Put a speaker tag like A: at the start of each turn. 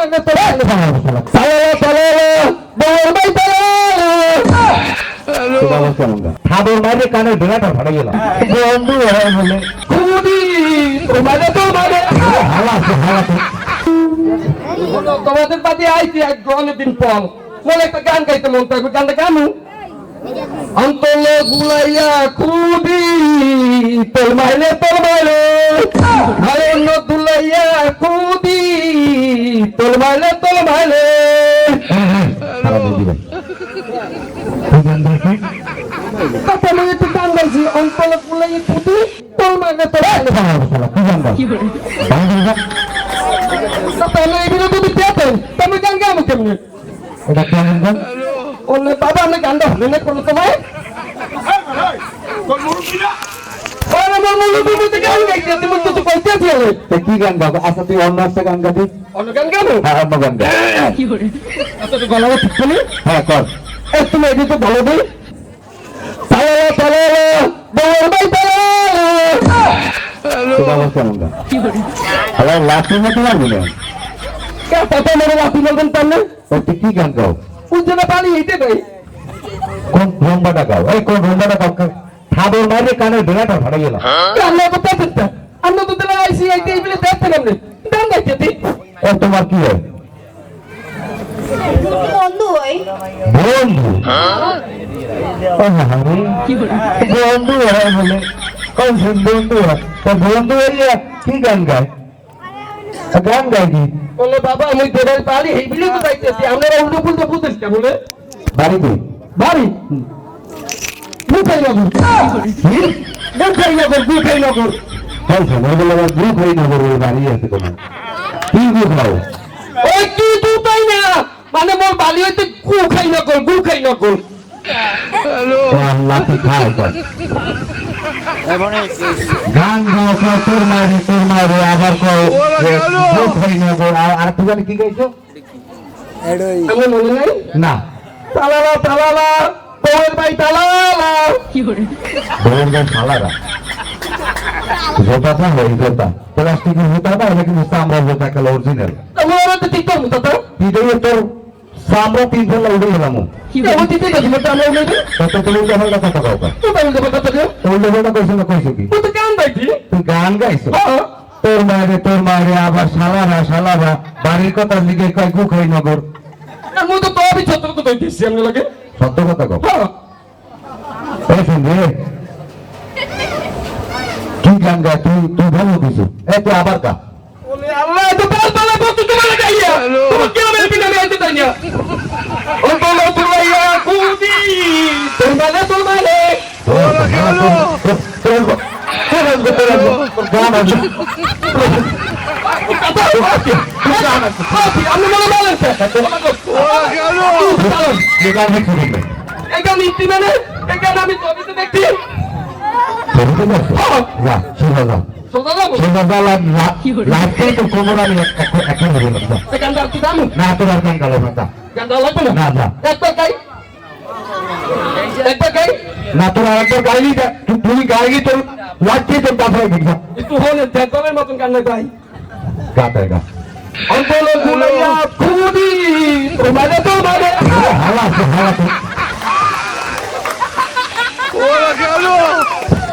A: তোমাকে তো
B: খাবার মাঝে কানের বেড়াটা ফাটে গেলাম বন্ধু বলে
A: খুদি তোমাকে তো তোমাদের বাদে আইছি এক অনেকদিন পর বলে একটা গান গাইতে মন থাকবে গানটা গানু অন্তল গুলাইয়া খুদি তোর মাইলে অন্য দুলাইয়া খুদি তোর মাইলে কথা মনে তো গান গাইছি অন্তল গুলাইয়া খুদি তোর মাইলে তুমি গান গাবো কেমনি
B: এটা কেমন গান
A: অন্য বাবা আমি গানটা হলে না করলো তোমায়
B: কি গান গাবো আচ্ছা তুই অন্য একটা গান গাবি
A: অন্য গান গাবো
B: হ্যাঁ অন্য গান গা
A: গলাটা ঠিক করলি
B: হ্যাঁ কর
A: তুমি এদিকে তো ভালো দিই
B: কেমন গান হ্যালো লাঠি মতো লাগবে না
A: লাঠি বলবেন তাহলে
B: তুই কি গান গাও
A: উজ্জ্বলা পানি এইতে ভাই
B: কোন রম্বাটা গাও এই কোন রম্বাটা গাও খাবার মাঝে কানের বেড়াটা ফাটে গেলাম
A: আমরা তো দিলে আইসি আইতে এই বলে দেখতে নামলে দাম গাইতে তুই
B: তোমার কি হয়
C: বন্ধু ওই
B: বন্ধু বন্ধু হয় বলে কোন বন্ধু হয় তো বন্ধু হইয়া কি গান গায় গান গাই কি
A: বলে বাবা আমি তোদের পারি এই বলে তো যাইতেছি আমরা উল্টো পুল্টো বুঝিস কে বলে
B: বাড়ি কই
A: বাড়ি মুখাইনগর
B: গ্রুপ হই না বলে বাড়ি আছে তোমার কি গ্রুপ হও
A: ওই কি তুই তাই না মানে মোর বালি হইতে গু খাই না কর
B: লাঠি খায় গান গাও তোর মারে আবার গ্রুপ হই না আর তুই জানি কি গাইছো
A: আমার মনে নাই
B: না
A: তালালা তোর ভাই তালালা
B: বলেন গান শালারা জোতা হই জোতা প্লাস্টিকের জুতা না এটা কিন্তু আমরা জোতা কাল অরিজিনাল
A: আমরা তো ঠিক করব তো
B: ভিডিও তোর সামরা তিন ফেলা উড়ে গেলাম
A: ও দিতে গেছি মত আমরা উড়ে
B: কত তুমি কেমন কথা কও
A: তো বল দেব কত দিও
B: ওই লেভেলটা কইছ না কইছ কি
A: তো গান গাইছি
B: তুই গান গাইছ
A: হ্যাঁ
B: তোর মারে আবার শালারা বাড়ির কথা লিখে কয় গুখাই নগর
A: আর মু তো আমি ছোট তো কইতেছি আমনে লাগে
B: সত্য কথা কও
A: হ্যাঁ
B: এই শুনবি কি গান গায় তুই ভালো কিছু এই তুই আবার গা
A: বলে আল্লাহ তো বল কত তোমার গাইয়া তুমি কেন মেরে পিনা আইতে তাই না ও বলো তুলাইয়া খুদি তোর মানে
B: গান আছে
A: আমি মনে বলেন
B: গান দেখতে দেখবে
A: এটা মিষ্টি মানে এটা আমি ছবিতে দেখছি
B: ছবিতে দেখছো যা সোজা যাও
A: সোজা যাবো
B: সোজা যা লাগছে তো কোমর আমি এখন ধরে না
A: গানটা কি দাম
B: না তোর আর গান গালো না
A: গানটা লাগবে না
B: না না
A: একটা গাই
B: না তোর আর একটা গাইলি তুমি গাইলি তোর লাগছে তোর কাছে গেছা
A: একটু হলে দেখবেন মতন গান গাই
B: গাতে গা
A: অন্তল গুলাইয়া খুদি তোমারে
B: হালা
A: ওরা গেল